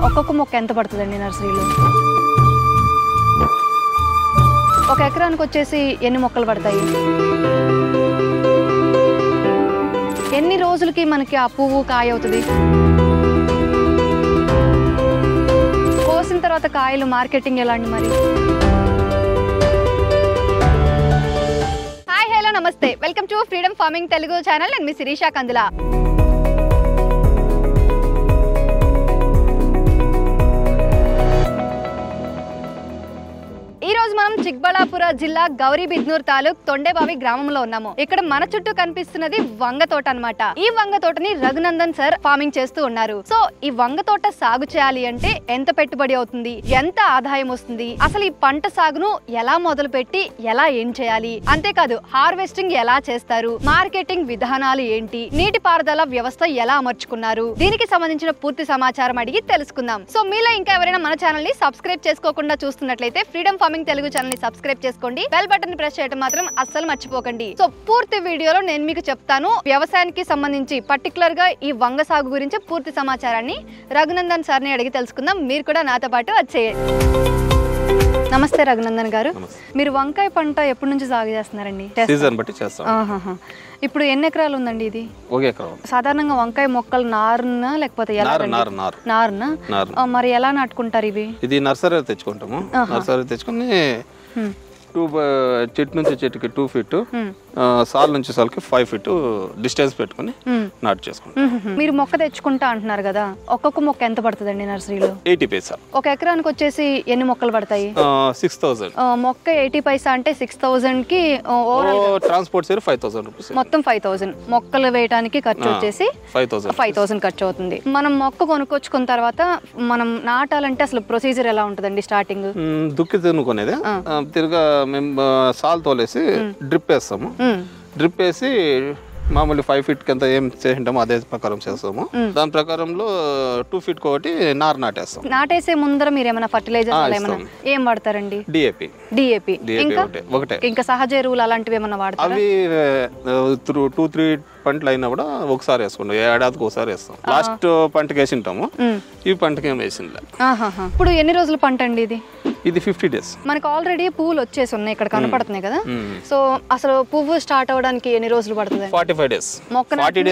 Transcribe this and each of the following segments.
ఒక్కొక్క మొక్క ఎంత పడుతుందండి నర్సరీలో? ఒక ఎకరానికి వచ్చేసి ఎన్ని మొక్కలు పడతాయి? ఎన్ని రోజులకి మనకి ఆ పువ్వు కాయ అవుతుంది? కోసిన తర్వాత కాయలు మార్కెటింగ్ ఎలా అండి మరి? హాయ్ హలో నమస్తే, welcome to freedom farming Telugu channel. నేను మీ శిరీష కందుల. ఈ రోజు మనం చిక్బళ్ళాపుర జిల్లా గౌరీబిద్నూర్ తాలూక్ తొండేబావి గ్రామంలో ఉన్నాము. ఇక్కడ మన చుట్టూ కనిపిస్తున్నది వంగ తోట అన్నమాట. ఈ వంగ తోటని రఘునందన్ సార్ ఫార్మింగ్ చేస్తూ ఉన్నారు. సో ఈ వంగ తోట సాగు చేయాలి అంటే ఎంత పెట్టుబడి అవుతుంది, ఎంత ఆదాయం వస్తుంది, అసలు ఈ పంట సాగును ఎలా మొదలు పెట్టి ఎలా ఏం చేయాలి, అంతేకాదు హార్వెస్టింగ్ ఎలా చేస్తారు, మార్కెటింగ్ విధానాలు ఏంటి, నీటి పారుదల వ్యవస్థ ఎలా అమర్చుకున్నారు, దీనికి సంబంధించిన పూర్తి సమాచారం అడిగి తెలుసుకుందాం. సో మీలో ఇంకా ఎవరైనా మన ఛానల్ ని సబ్స్క్రైబ్ చేసుకోకుండా చూస్తున్నట్లయితే ఫ్రీడమ్ ఫార్మింగ్ తెలుగు ఛానల్ ని సబ్స్క్రైబ్ చేసుకోండి. బెల్ బటన్ ని ప్రెస్ చేయడం మాత్రం అస్సలు మర్చిపోకండి. సో పూర్తి వీడియోలో నేను మీకు చెప్తాను వ్యవసాయానికి సంబంధించి పర్టికులర్ గా ఈ వంగ సాగు గురించి పూర్తి సమాచారాన్ని రఘునందన్ సార్ ని అడిగి తెలుసుకుందాం. మీరు కూడా నాతో పాటు వచ్చేయండి. నమస్తే రఘునందన్ గారు, మీరు వంకాయ పంట ఎప్పటి నుంచి సాగు చేస్తున్నారండి? సీజన్ బట్టి చేస్తాం. ఇప్పుడు ఎన్ని ఎకరాలు ఉందండి ఇది? ఒక ఎకరం. సాధారణంగా వంకాయ మొక్కలు నారునా లేకపోతే నారునా? మరి ఎలా నాటుకుంటారు ఇవి? ఇది నర్సరీ తెచ్చుకుంటాము. నర్సరీ తెచ్చుకుని చెట్టు నుంచి చెట్టుకి 2 feet, సాల్ నుంచి సాల్కి 5 feet డిస్టెన్స్ పెట్టుకుని నాటు చేసుకుంటాం. మీరు మొక్క తెచ్చుకుంటా అంటున్నారు కదా, ఒక్కొక్క మొక్క ఎంత పడుతుందండి నర్సరీలో? 80 పైసా. ఒక ఎకరానికి వచ్చేసి ఎన్ని మొక్కలు పడతాయి? 6000. మొక్క 80 పైసా అంటే 6000 కి ట్రాన్స్పోర్ట్ సేర్ 5000 రూపీస్. మొత్తం 5000 మొక్కలు వేయడానికి ఖర్చు వచ్చేసి 5000 ఖర్చు అవుతుంది. మనం మొక్క కొనుక్కొచ్చుకున్న తర్వాత మనం నాటాలంటే అసలు ప్రొసీజర్ ఎలా ఉంటుందండి? స్టార్టింగ్ దుక్కి తినుకునేది, తిరగా మేము సాల్ తోలేసి డ్రిప్ వేస్తాము. డ్రిప్ వేసి మామూలు 5 feet కి ఎంత ఏం చేసింటామో అదే ప్రకారం చేస్తాము. దాని ప్రకారంలో 2 feet ఒకటి నారు నాటేస్తాం. నాటేసే ముందర మీరు ఏమైనా ఫర్టిలైజర్ ఏం వాడతారండి? డిఏపి ఇంకా సహజ ఎరువులు అలాంటివి ఏమైనా వాడతారా? అవి 2-3 పంటలు అయినా కూడా ఒకసారి వేసుకుంటాం. ఏడాదికి ఒకసారి వేస్తాం. లాస్ట్ పంటకి వేసింటాము, ఈ పంటకి ఏం వేసింది. ఇప్పుడు ఎన్ని రోజుల పంట అండి ఇది? ఇది 50 days. మనకు ఆల్రెడీ పువ్వులు వచ్చేసి ఉన్నాయి, ఇక్కడ కనపడుతున్నాయి కదా. సో అసలు పువ్వు స్టార్ట్ అవడానికి ఎన్ని రోజులు పడుతుంది? 45 days. 40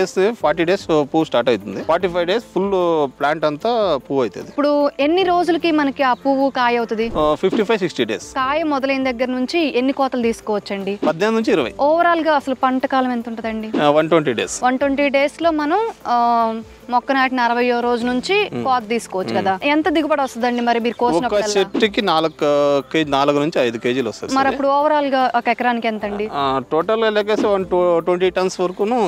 days పువ్వు స్టార్ట్ అవుతుంది. 45 days ఫుల్ ప్లాంట్ అంతా పువ్వు అవుతుంది. ఇప్పుడు ఎన్ని రోజులకి మనకి ఆ పువ్వు కాయ అవుతుంది? 55-60 days. కాయ మొదలైన దగ్గర నుంచి ఎన్ని కోతలు తీసుకోవచ్చండి? 18 నుంచి 20. ఓవరాల్ గా అసలు పంట కాలం ఎంత ఉంటదండి? 120 days. 120 days లో మనం మొక్క నాటిన 40వ రోజు నుంచి కోత తీసుకోవచ్చు కదా. ఎంత దిగుబడి వస్తుందండి మరి మీరు కోసిన? ఒక చెట్టుకి 4 నుంచి 5 kgs వస్తుంది. మరి అప్పుడు ఓవరాల్ గా ఒక ఎకరానికి ఎంత అండి? టోటల్ గా లెక్కేసి 120 tons వరకును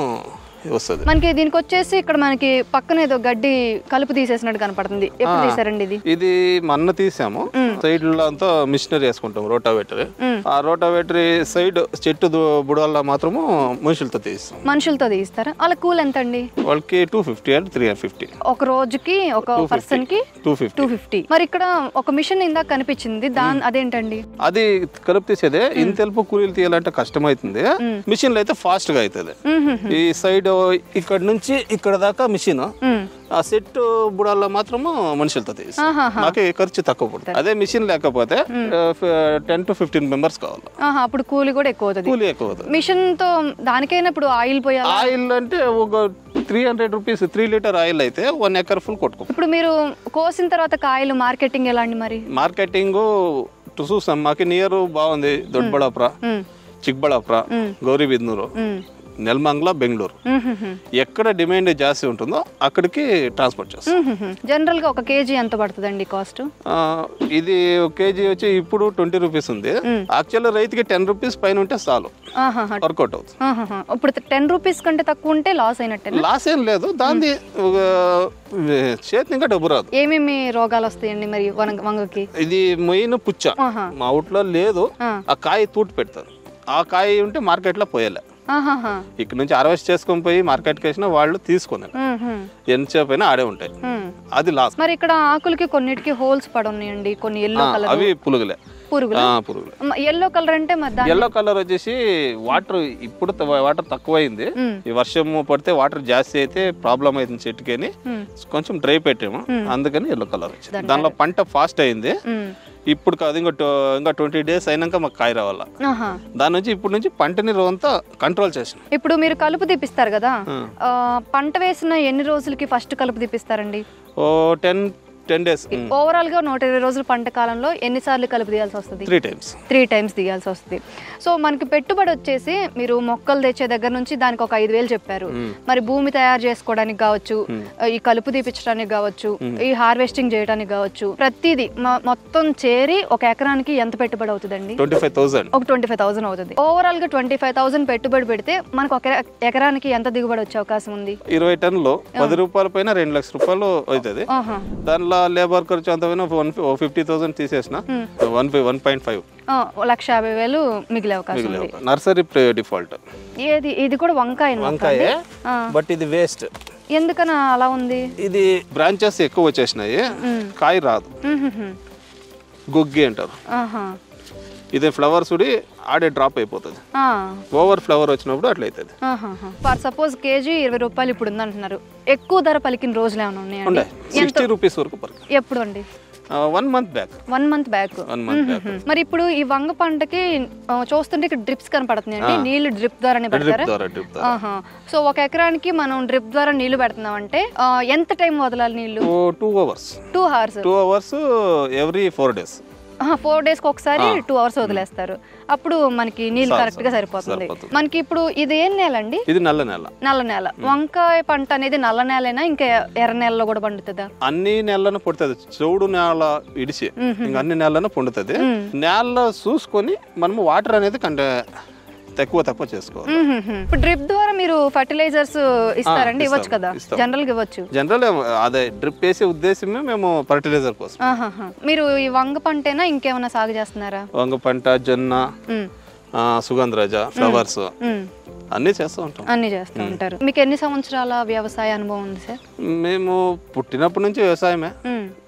వస్తుంది. మనకి దీనికి వచ్చేసి ఇక్కడ మనకి పక్కన ఏదో గడ్డి కలుపు తీసేసినట్టు కనపడుతుంది. ఎప్పుడు తీసారండి ఇది? ఇది మొన్న తీసాము. సైడ్ లో అంతా మిషనరీ వేసుకుంటాం, రోటావేటర్. ఆ రోటావేటర్ సైడ్ చెట్టు బుడవల్ల మాత్రము మనుషులతో తీస్తాం. మనుషులతో తీస్తారా? వాళ్ళ కూల్ ఎంత అండి? వాళ్ళకి 250 and 350. ఒక రోజుకి ఒక పర్సన్ కి 250. మరి ఇక్కడ ఒక మిషన్ ఇందాక కనిపించింది, దాని అదేంటండి? అది కలుపు తీసేదే. ఇంతెల్పు కూలీలు తీయాలంటే కష్టం అవుతుంది. మిషన్ లో అయితే ఫాస్ట్ గా అవుతుంది. ఈ సైడ్ ఇక్కడ నుంచి ఇక్కడ దాకా మిషన్, ఆ సెట్ బుడాల్లో మాత్రము మనుషులతో తీసి మాకు ఖర్చు తక్కువ పడుతుంది. అదే మిషన్ లేకపోతే 10 to 15 members కావాలి. అప్పుడు కూలీ కూడా ఎక్కువ అవుతుంది. మిషన్ తో దానికైనా ఇప్పుడు ఆయిల్ పోయాలి. ఆయిల్ అంటే ఒక 300 rupees 3 liter ఆయిల్ అయితే 1 acre full కొట్టుకో. ఇప్పుడు మీరు కోసిన తర్వాత కాయలు మార్కెటింగ్ ఎలా అండి మరి? మార్కెటింగ్ చూసాం, మాకు నియర్ బాగుంది. దొడ్బళ్ళాపుర, చిక్బళ్ళాపుర, గౌరీబిద్నూరు, నెల్మంగళ, బెంగళూరు. ఎక్కడ డిమాండ్ జాస్తి ఉంటుందో అక్కడికి ట్రాన్స్పోర్ట్ చేస్తాం. జనరల్ గా ఒక కేజీ ఎంత పడుతుందండి కాస్ట్? ఇది ఒక కేజీ వచ్చి ఇప్పుడు 20 rupees ఉంది. యాక్చువల్ రైతుకి 10 rupees పైన ఉంటే చాలు, వర్కౌట్ అవుతుంది. ఇప్పుడు 10 rupees కంటే తక్కువ ఉంటే లాస్ అయినట్టే? లాస్ ఏం లేదు, దాన్ని చేతి ఇంకా డబ్బు రాదు. ఏమేమి రోగాలు వస్తాయండి మరి వంగకి? ఇది మెయిన్ పుచ్చ మా ఊట్లో లేదు. ఆ కాయ తూటి పెడతారు. ఆ కాయ ఉంటే మార్కెట్ లో పోయేలే. ఇక్కడ నుంచి హార్వెస్ట్ చేసుకొని పోయి మార్కెట్కి వేసినా వాళ్ళు తీసుకున్నారు. ఎంతసేపు అయినా ఆడే ఉంటాయి. అది లాస్. మరి ఇక్కడ ఆకులకి కొన్నిటికి హోల్స్ పడి ఉన్నాయండి, కొన్ని ఎల్లో కలర్. అవి పులుగులే. పురుగులు. ఎల్లో కలర్ అంటే ఎల్లో కలర్ వచ్చేసి వాటర్ ఇప్పుడు వాటర్ తక్కువైంది, ఈ వర్షం పడితే వాటర్ జాస్తి అయితే ప్రాబ్లం అవుతుంది చెట్టుకి, కొంచెం డ్రై పెట్టాము అందుకని ఎల్లో కలర్ వచ్చింది. దానిలో పంట ఫాస్ట్ అయింది. ఇప్పుడు కాదు, ఇంకా 20 days అయినాక మాకు కాయ రావాల. దాని నుంచి ఇప్పుడు నుంచి పంటని అంతా కంట్రోల్ చేసాం. ఇప్పుడు మీరు కలుపు తీపిస్తారు కదా, పంట వేసిన ఎన్ని రోజులకి ఫస్ట్ కలుపు తీపిస్తారండి? 10 days. ఓవరాల్ గా 120 రోజుల పంట కాలంలో ఎన్నిసార్లు కలుపు తీయాల్సి వస్తుంది? 3 times తీయాల్సి వస్తుంది. సో మనకి పెట్టుబడి వచ్చేసి మీరు మొక్కలు తెచ్చే దగ్గర నుంచి దానికి ఒక 5,000 చెప్పారు. మరి భూమి తయారు చేసుకోవడానికి కావచ్చు, ఈ కలుపు తీపించడానికి కావచ్చు, ఈ హార్వెస్టింగ్ చేయడానికి కావచ్చు, ప్రతిదీ మొత్తం చేరి ఒక ఎకరానికి ఎంత పెట్టుబడి అవుతుందండి? 25,000. ఒక 25,000 అవుతుంది. ఓవరాల్ గా 25,000 పెట్టుబడి పెడితే మనకు ఒక ఎకరానికి ఎంత దిగుబడి వచ్చే అవకాశం ఉంది? 20 టన్నులు 10 రూపాయల పైన 2 లక్షల రూపాయలు అవుతుంది. దానిలో లేబర్ ఖర్చు అంత 50,000 తీసేసిన 1.5 1,50,000 మిగిలే అవకాశం ఉంది. Nursery default. ఇది కూడా వంకాయ, బట్ ఇది వేస్ట్. ఎందుకని అలా ఉంది? ఇది బ్రాంచెస్ ఎక్కువ వచ్చేసినాయి, కాయ రాదు, గుగ్గి అంటారు. ఇది ఫ్లవర్స్ ఆడే డ్రాప్ అయిపోతుంది, ఓవర్ ఫ్లవర్ వచ్చినప్పుడు అట్లా అవుతుంది. ఫర్ సపోజ్ కేజీ 20 రూపాయలు ఇప్పుడు ఉంది అంటున్నారు, ఎక్కువ ధర పలికిన రోజులు ఏమైనా ఉన్నాయండి? 60 రూపీస్ వరకు. ఎప్పుడు అండి? 1 month బ్యాక్. 1 month back. మరి ఇప్పుడు ఈ వంగ పంటకి చూస్తుంటే ఇక్కడ డ్రిప్స్ కనపడుతున్నాయండి, నీళ్లు డ్రిప్ ద్వారానే పెడతారా? సో ఒక ఎకరానికి మనం డ్రిప్ ద్వారా నీళ్లు పెడుతున్నాం అంటే ఎంత టైం వదలాలి నీళ్లు? 2 hours ఎవ్రీ 4 days. 4 days కి ఒకసారి 2 hours వదిలేస్తారు, అప్పుడు మనకి నీళ్ళు కరెక్ట్ గా సరిపోతుంది. మనకి ఇప్పుడు ఇది ఏం నేల అండి? ఇది నల్ల నేల. నల్ల నేల. వంకాయ పంట అనేది నల్ల నేలైనా ఇంకా ఎర్ర నేలలో కూడా పండుతుందా? అన్ని నేలను పండుతుంది, చౌడు నేల ఇడిచి ఇంకా అన్ని నేలను పండుతుంది. నేల చూసుకొని మనము వాటర్ అనేది తక్కువ చేసుకోవాలి. ఇప్పుడు డ్రిప్ ద్వారా మీరు ఫర్టిలైజర్స్ ఇస్తారండి? ఇవ్వచ్చు కదా, జనరల్ గా ఇవ్వచ్చు. జనరల్ అదే డ్రిప్ వేసే ఉద్దేశమే మేము ఫర్టిలైజర్ కోసం. మీరు ఈ వంగ పంటేనా ఇంకేమైనా సాగు చేస్తున్నారా? వంగ పంట, జొన్న, సుగంధరాజ, ఫ్లవర్స్ అన్ని చేస్తూ ఉంటారు. మీకు ఎన్ని సంవత్సరాల వ్యవసాయ అనుభవం ఉంది సార్? మేము పుట్టినప్పటి నుంచి వ్యవసాయమే.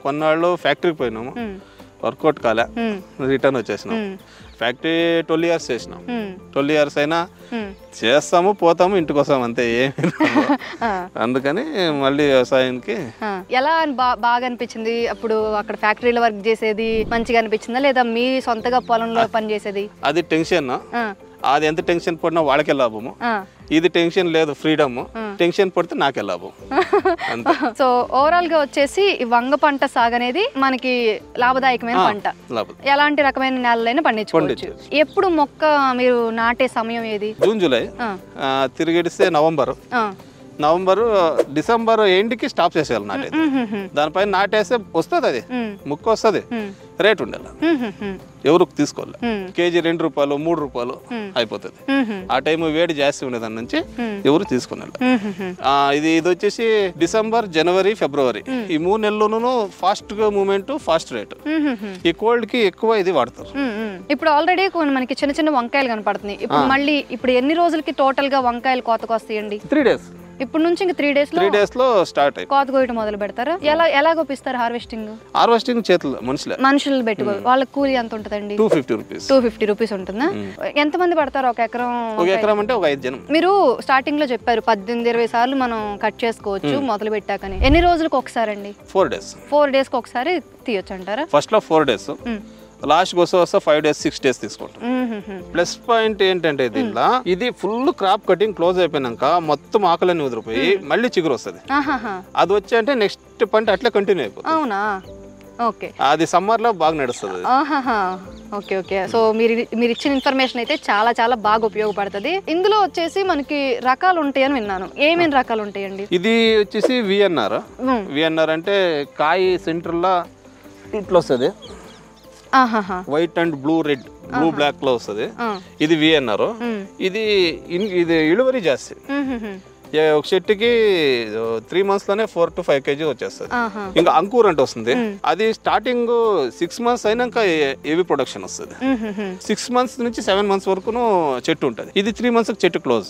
కొన్నాళ్ళు ఫ్యాక్టరీకి పోయినాము, వర్కౌట్ కాలే, రిటర్న్ వచ్చేసినాం. ఫ్యాక్టరీ 12 years చేసినాం. 12 years అయినా చేస్తాము పోతాము ఇంటికి వస్తాము అంతే, ఏమి. అందుకని మళ్ళీ వ్యవసాయానికి ఎలా బాగా అనిపించింది? అప్పుడు అక్కడ ఫ్యాక్టరీలో వర్క్ చేసేది మంచిగా అనిపించిందా, లేదా మీ సొంతగా పొలంలో పని చేసేది? అది టెన్షన్. అది ఎంత టెన్షన్ పడినా వాళ్ళకే లాభము, ఇది టెన్షన్ లేదు, ఫ్రీడమ్. టెన్షన్ పడితే నాకే లాభం. సో ఓవరాల్ గా వచ్చేసి ఈ వంగ పంట సాగు అనేది మనకి లాభదాయకమైన పంట. ఎలాంటి రకమైన నేలలైనా పండించుకోవచ్చు. ఎప్పుడు మొక్క మీరు నాటే సమయం ఏది? June, July. తిరిగిడిస్తే నవంబర్ డిసెంబర్ ఎండ్కి స్టాప్ చేసేయాలి నాటేది. దానిపైన నాటేస్తే వస్తుంది, అది ముక్క వస్తుంది, రేట్ ఉండాలి, ఎవరు తీసుకోవాలి. కేజీ 2 రూపాయలు 3 రూపాయలు అయిపోతుంది. ఆ టైం వేడి జాస్తి ఉండే దాని నుంచి ఎవరు తీసుకున్నారు. ఇది వచ్చేసి డిసెంబర్, జనవరి, ఫిబ్రవరి ఈ 3 నెలల్లోనూ ఫాస్ట్ గా మూవ్మెంట్, ఫాస్ట్ రేట్. ఈ కోల్డ్ కి ఎక్కువ ఇది వాడతారు. ఇప్పుడు ఆల్రెడీ మనకి చిన్న చిన్న వంకాయలు కనపడుతున్నాయి. ఇప్పుడు మళ్ళీ ఇప్పుడు ఎన్ని రోజులకి టోటల్ గా వంకాయలు కోతకు వస్తాయండి? 3 days. ఇప్పుడు నుంచి ఇంకా 3 days లో స్టార్ట్ కోత కోయటం మొదలు పెడతారా? ఎలా గోపిస్తారు హార్వెస్టింగ్? చేతులు మనుషులు పెట్టుకోవాలి. వాళ్ళ కూలి ఎంత ఉంటుందండి? 250 రూపీస్ ఉంటుందా? ఎంత మంది పడతారు ఒక ఎకరం? ఒక ఎకరం అంటే ఒక 5 జనం. మీరు స్టార్టింగ్ లో చెప్పారు 18-20 సార్లు మనం కట్ చేసుకోవచ్చు మొదలు పెట్టాకని. ఎన్ని రోజులకు ఒకసారి అండి? 4 days కి ఒకసారి తీయొచ్చు అంటారా? ఫస్ట్ లో 4 days, లాస్ట్ వస్తే 5 days 6 days తీసుకుంటాం. ప్లస్ పాయింట్ ఏంటంటే దీంట్లో ఇది ఫుల్ క్రాప్ కటింగ్ క్లోజ్ అయిపోయినాక మొత్తం ఆకులన్నీ వదిలిపోయి మళ్ళీ చిగురు వస్తుంది. అది వచ్చి అంటే నెక్స్ట్ పంట అట్లా కంటిన్యూ అయిపోతుంది. అవునా? ఓకే. అది సమ్మర్ లో బాగా నడుస్తుంది. ఓకే. సో మీరు ఇచ్చిన ఇన్ఫర్మేషన్ అయితే చాలా చాలా బాగా ఉపయోగపడుతుంది. ఇందులో వచ్చేసి మనకి రకాలు ఉంటాయని విన్నాను. ఏమేమి రకాలు ఉంటాయండి? ఇది వచ్చేసి విఎన్ఆర్ అంటే కాయ సెంటర్ లో ఇట్లా వస్తుంది, white and blue red, blue black లో వస్తుంది. ఇది విఎన్ఆర్. ఇది ఇಳುవరి జాస్తి. ఒక చెట్టుకి 3 months లోనే 4 to 5 kg వచ్చేస్తుంది. ఇంకా అంకూర్ అంటే వస్తుంది, అది స్టార్టింగ్ 6 months అయినాక ఏవి ప్రొడక్షన్ వస్తుంది. 6 months నుంచి 7 months వరకు చెట్టు ఉంటుంది. ఇది 3 months చెట్టు క్లోజ్.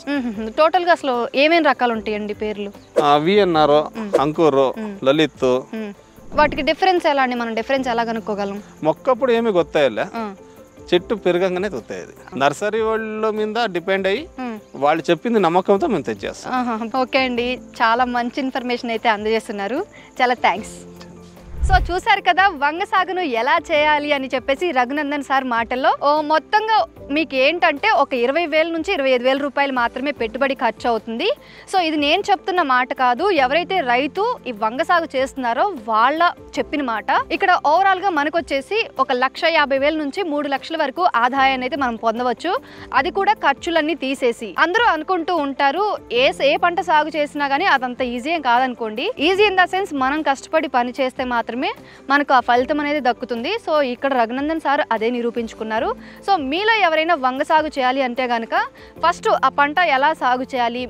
టోటల్ గా అసలు ఏమేమి రకాలు ఉంటాయండి పేర్లు? విఎన్ఆర్, అంకూర్, లలిత్, వాటికి డిఫరెన్స్ ఎలా అండి? మనం డిఫరెన్స్ ఎలా కనుక్కోగలం? మొక్కప్పుడు ఏమి గొత్తాయిలే, చెట్టు పెరగంగానే తొత్తాయి. నర్సరీ వాళ్ళ మీద డిపెండ్ అయ్యి వాళ్ళు చెప్పింది నమ్మకంతో మేము తెచ్చేస్తాం. ఓకే అండి, చాలా మంచి ఇన్ఫర్మేషన్ అయితే అందజేస్తున్నారు, చాలా థ్యాంక్స్. సో చూసారు కదా వంగ సాగును ఎలా చేయాలి అని చెప్పేసి రఘునందన్ సార్ మాటల్లో. మొత్తంగా మీకు ఏంటంటే ఒక 20,000 నుంచి 25,000 రూపాయలు మాత్రమే పెట్టుబడి ఖర్చు అవుతుంది. సో ఇది నేను చెప్తున్న మాట కాదు, ఎవరైతే రైతు ఈ వంగ సాగు చేస్తున్నారో వాళ్ళ చెప్పిన మాట. ఇక్కడ ఓవరాల్ గా మనకు వచ్చేసి 1,50,000 నుంచి 3 లక్షల వరకు ఆదాయాన్ని అయితే మనం పొందవచ్చు, అది కూడా ఖర్చులన్నీ తీసేసి. అందరూ అనుకుంటూ ఉంటారు ఏ పంట సాగు చేసినా గానీ అదంత ఈజీ ఏం కాదనుకోండి. ఈజీ ఇన్ ద సెన్స్ మనం కష్టపడి పని చేస్తే మాత్రమే మనకు ఆ ఫలితం అనేది దక్కుతుంది. సో ఇక్కడ రఘునందన్ సార్ అదే నిరూపించుకున్నారు. సో మీలో ఎవరైనా వంగ సాగు చేయాలి అంటే కనుక ఫస్ట్ ఆ పంట ఎలా సాగు చేయాలి,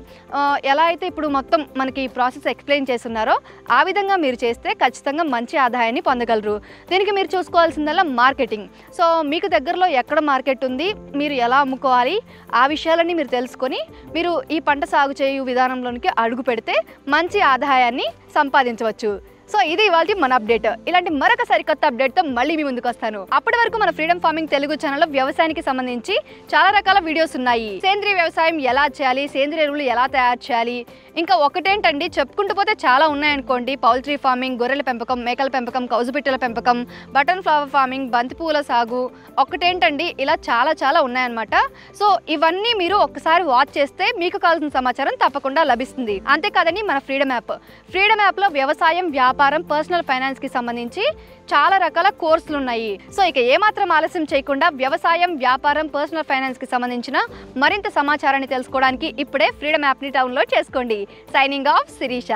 ఎలా అయితే ఇప్పుడు మొత్తం మనకి ఈ ప్రాసెస్ ఎక్స్ప్లెయిన్ చేస్తున్నారో ఆ విధంగా మీరు చేస్తే ఖచ్చితంగా మంచి ఆదాయాన్ని పొందగలరు. దీనికి మీరు చూసుకోవాల్సిందల్లా మార్కెటింగ్. సో మీకు దగ్గరలో ఎక్కడ మార్కెట్ ఉంది, మీరు ఎలా అమ్ముకోవాలి, ఆ విషయాలన్నీ మీరు తెలుసుకొని మీరు ఈ పంట సాగు చేయు విధానంలోనికి అడుగు పెడితే మంచి ఆదాయాన్ని సంపాదించవచ్చు. సో ఇది ఇవాళ మన అప్డేట్. ఇలాంటి మరొక సరికొత్త అప్డేట్తో మళ్ళీ మీ ముందుకు వస్తాను. అప్పటి వరకు మన ఫ్రీడమ్ ఫార్మింగ్ తెలుగు ఛానల్లో వ్యవసాయానికి సంబంధించి చాలా రకాల వీడియోస్ ఉన్నాయి. సేంద్రీయ వ్యవసాయం ఎలా చేయాలి, సేంద్రీయ ఎరువులు ఎలా తయారు చేయాలి, ఇంకా ఒకటేంటండి చెప్పుకుంటూ పోతే చాలా ఉన్నాయనుకోండి. పౌల్ట్రీ ఫార్మింగ్, గొర్రెల పెంపకం, మేకల పెంపకం, కౌజుపిట్టల పెంపకం, బటన్ ఫ్లవర్ ఫార్మింగ్, బంతిపూల సాగు, ఒకటేంటండి ఇలా చాలా ఉన్నాయన్నమాట. సో ఇవన్నీ మీరు ఒక్కసారి వాచ్ చేస్తే మీకు కావాల్సిన సమాచారం తప్పకుండా లభిస్తుంది. అంతేకాదని మన ఫ్రీడమ్ యాప్లో వ్యవసాయం, వ్యాపారం, పర్సనల్ ఫైనాన్స్ కి సంబంధించి చాలా రకాల కోర్సులు ఉన్నాయి. సో ఇక ఏమాత్రం ఆలస్యం చేయకుండా వ్యవసాయం, వ్యాపారం, పర్సనల్ ఫైనాన్స్ కి సంబంధించిన మరింత సమాచారాన్ని తెలుసుకోవడానికి ఇప్పుడే ఫ్రీడమ్ యాప్ ని డౌన్లోడ్ చేసుకోండి. Signing off Sirisha.